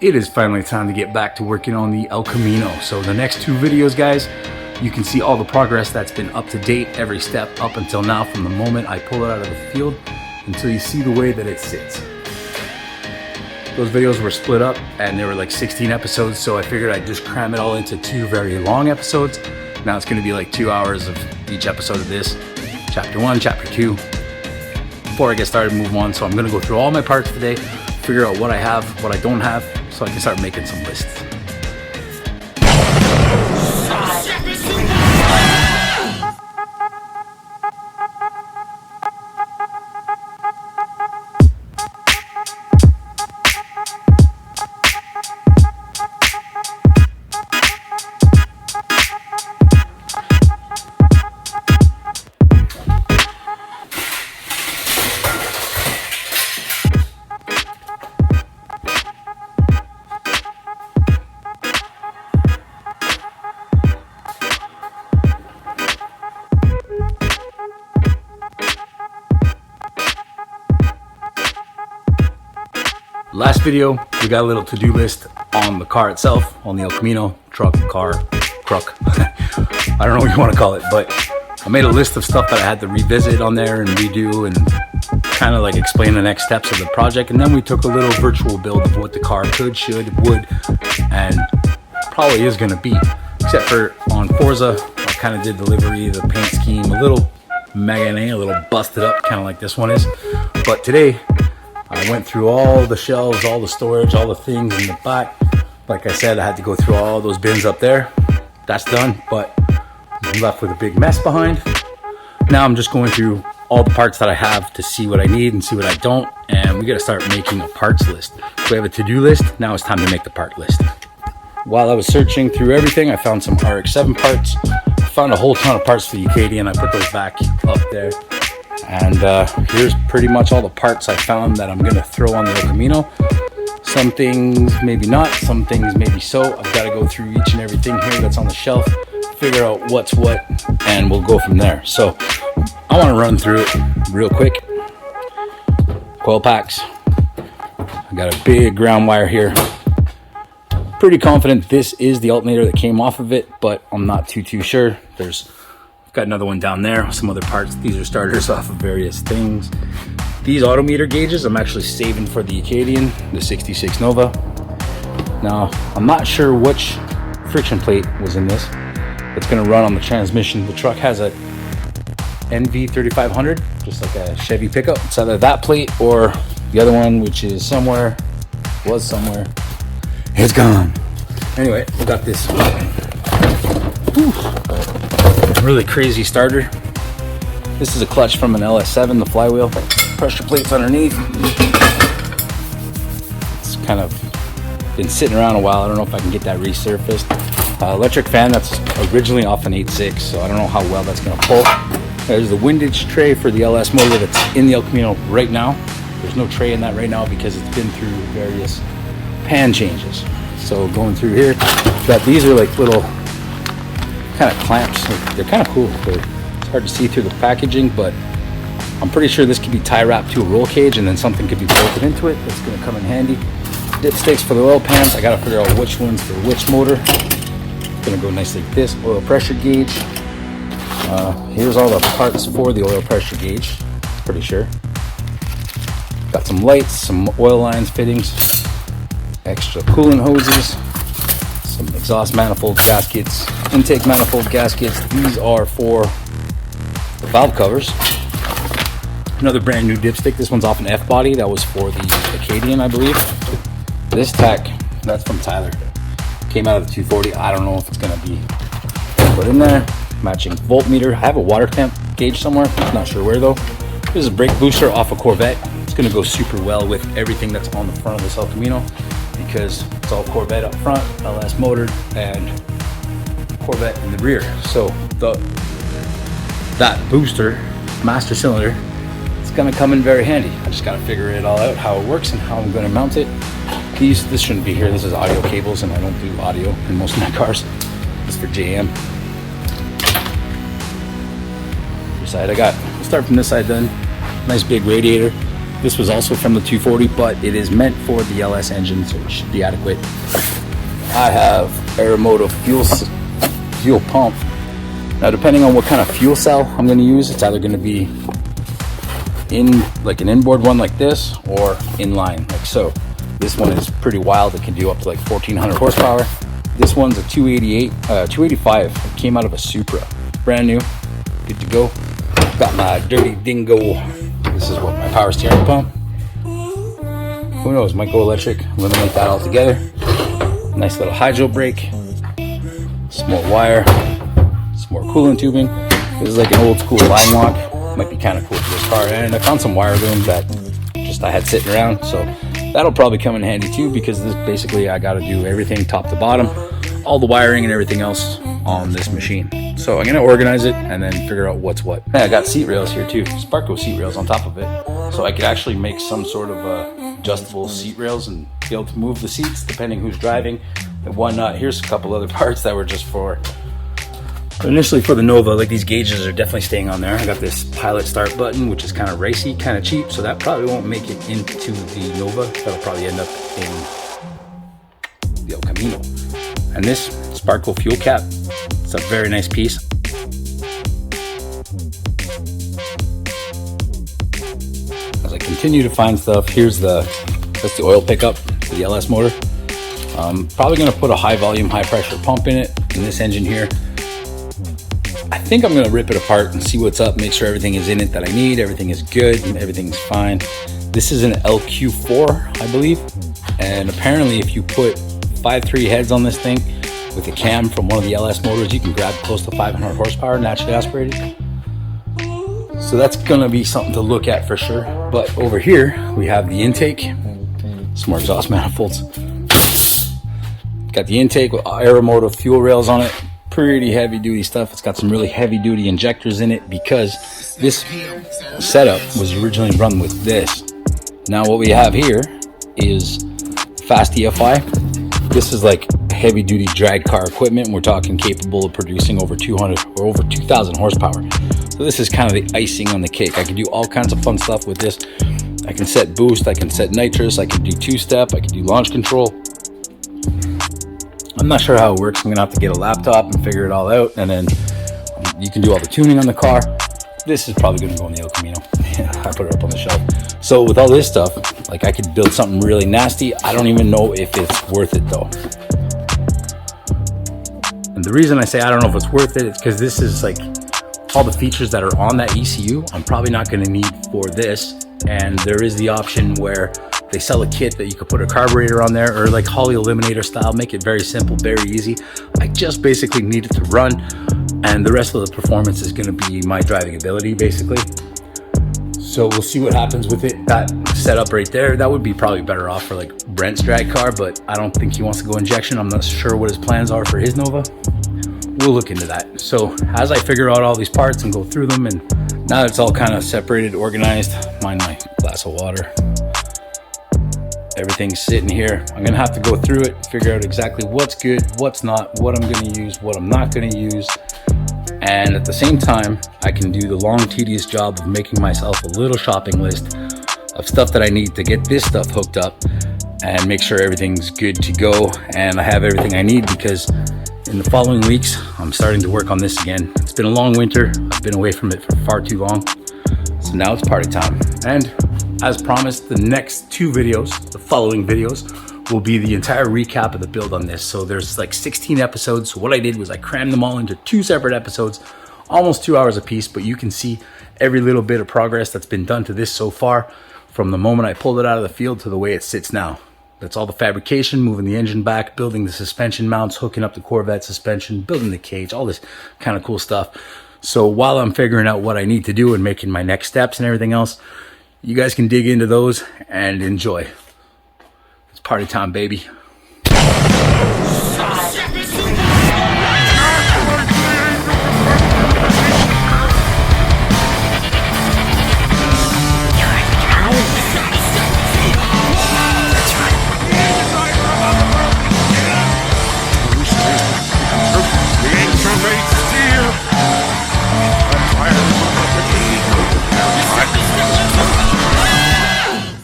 It is finally time to get back to working on the El Camino. So the next two videos, guys, you can see all the progress that's been up to date, every step up until now, from the moment I pull it out of the field until you see the way that it sits. Those videos were split up and there were like 16 episodes, so I figured I'd just cram it all into two very long episodes. Now it's gonna be like 2 hours of each episode of this, chapter 1, chapter 2. Before I get started, move on. So I'm gonna go through all my parts today, figure out what I have, what I don't have, so I can start making some lists. Last video, we got a little to-do list on the car itself, on the El Camino, truck, car, truck. I don't know what you want to call it, but I made a list of stuff that I had to revisit on there and redo and kind of like explain the next steps of the project. And then we took a little virtual build of what the car could, should, would, and probably is going to be. Except for on Forza, I kind of did the livery, the paint scheme, a little magane, a little busted up, kind of like this one is. But today, I went through all the shelves, all the storage, all the things in the back. Like I said, I had to go through all those bins up there. That's done, but I'm left with a big mess behind. Now I'm just going through all the parts that I have to see what I need and see what I don't. And we gotta start making a parts list. We have a to-do list, now it's time to make the part list. While I was searching through everything, I found some RX-7 parts. I found a whole ton of parts for the Acadian. I put those back up there. And here's pretty much all the parts I found that I'm gonna throw on the El Camino. Some things maybe not, some things maybe so. I've got to go through each and everything here that's on the shelf, figure out what's what, and we'll go from there. So I want to run through it real quick. Coil packs. I got a big ground wire here. Pretty confident this is the alternator that came off of it, but I'm not too sure. Got another one down there, some other parts. These are starters off of various things. These autometer gauges I'm actually saving for the Acadian, the 66 Nova. Now, I'm not sure which friction plate was in this. It's gonna run on the transmission. The truck has a NV3500, just like a Chevy pickup. It's either that plate or the other one, which is somewhere, it's gone. Anyway, we got this. Whew. Really crazy starter. This is a clutch from an LS7, the flywheel. Pressure plates underneath. It's kind of been sitting around a while. I don't know if I can get that resurfaced. Electric fan that's originally off an 8.6, so I don't know how well that's gonna pull. There's the windage tray for the LS motor that's in the El Camino right now. There's no tray in that right now because it's been through various pan changes. So going through here, these are like little kind of clamps. They're kind of cool. It's hard to see through the packaging, but I'm pretty sure this could be tie wrapped to a roll cage and then something could be bolted into it. That's going to come in handy. Dipsticks for the oil pans. I got to figure out which ones for which motor. It's going to go nice like this. Oil pressure gauge. Here's all the parts for the oil pressure gauge. Pretty sure. Got some lights, some oil lines, fittings, extra coolant hoses, some exhaust manifold gaskets, intake manifold gaskets. These are for the valve covers. Another brand new dipstick. This one's off an F body. That was for the Acadian, I believe. This tack, that's from Tyler. Came out of the 240. I don't know if it's gonna be put in there. Matching voltmeter. I have a water temp gauge somewhere. Not sure where though. This is a brake booster off a Corvette. It's gonna go super well with everything that's on the front of this El Camino, because it's all Corvette up front, LS motor, and Corvette in the rear. So that booster, master cylinder, it's gonna come in very handy. I just gotta figure it all out, how it works and how I'm gonna mount it. This shouldn't be here. This is audio cables, and I don't do audio in most of my cars. This is for JM. This side I got. We'll start from this side then. Nice big radiator. This was also from the 240, but it is meant for the LS engine, so it should be adequate. I have Aeromotive fuel pump. Now, depending on what kind of fuel cell I'm going to use, it's either going to be in like an inboard one like this, or inline like so. This one is pretty wild. It can do up to like 1400 horsepower. This one's a 285. It came out of a Supra, brand new, good to go. Got my dirty dingo. This is what my power steering pump. Who knows? Might go electric. Eliminate that altogether. Nice little hydro brake. Some more wire. Some more coolant tubing. This is like an old school line lock. Might be kind of cool for this car. And I found some wire loom that just I had sitting around, so that'll probably come in handy too, because this basically I got to do everything top to bottom, all the wiring and everything else on this machine. So I'm gonna organize it and then figure out what's what. And I got seat rails here too, Sparco seat rails on top of it, so I could actually make some sort of adjustable seat rails and be able to move the seats depending who's driving and whatnot. Here's a couple other parts that were just for initially for the Nova. Like, these gauges are definitely staying on there. I got this pilot start button, which is kind of racy, kind of cheap, so that probably won't make it into the Nova. That'll probably end up in the El Camino. And this Sparco fuel cap, it's a very nice piece. As I continue to find stuff, that's the oil pickup for the LS motor. Probably gonna put a high volume, high pressure pump in it, in this engine here. I think I'm gonna rip it apart and see what's up, make sure everything is in it that I need, everything is good, and everything's fine. This is an LQ4, I believe. And apparently if you put 5.3 heads on this thing with a cam from one of the LS motors, you can grab close to 500 horsepower naturally aspirated. So that's gonna be something to look at for sure. But over here, we have the intake, some more exhaust manifolds. Got the intake with Aeromotive fuel rails on it. Pretty heavy duty stuff. It's got some really heavy duty injectors in it because this setup was originally run with this. Now what we have here is fast EFI. This is like heavy duty drag car equipment. We're talking capable of producing over 200 or over 2000 horsepower. So this is kind of the icing on the cake. I can do all kinds of fun stuff with this. I can set boost, I can set nitrous, I can do two-step, I can do launch control. I'm not sure how it works. I'm gonna have to get a laptop and figure it all out, and then you can do all the tuning on the car. This is probably gonna go in the El Camino. I put it up on the shelf. So with all this stuff, like, I could build something really nasty. I don't even know if it's worth it though. And the reason I say I don't know if it's worth it is because this is like all the features that are on that ECU, I'm probably not gonna need for this. And there is the option where they sell a kit that you could put a carburetor on there, or like Holley Eliminator style, make it very simple, very easy. I just basically need it to run, and the rest of the performance is going to be my driving ability basically. So we'll see what happens with it. That setup right there, that would be probably better off for like Brent's drag car, but I don't think he wants to go injection. I'm not sure what his plans are for his Nova. We'll look into that. So as I figure out all these parts and go through them, and now that it's all kind of separated, organized, mind my glass of water. Everything's sitting here. I'm gonna have to go through it, figure out exactly what's good, what's not, what I'm gonna use, what I'm not gonna use. And at the same time, I can do the long, tedious job of making myself a little shopping list of stuff that I need to get this stuff hooked up and make sure everything's good to go. And I have everything I need, because in the following weeks, I'm starting to work on this again. It's been a long winter. I've been away from it for far too long. So now it's party time. And as promised, the next two videos, the following videos, will be the entire recap of the build on this. So there's like 16 episodes. So what I did was I crammed them all into 2 separate episodes, almost 2 hours a piece, but you can see every little bit of progress that's been done to this so far, from the moment I pulled it out of the field to the way it sits now. That's all the fabrication, moving the engine back, building the suspension mounts, hooking up the Corvette suspension, building the cage, all this kind of cool stuff. So while I'm figuring out what I need to do and making my next steps and everything else, you guys can dig into those and enjoy. It's party time, baby.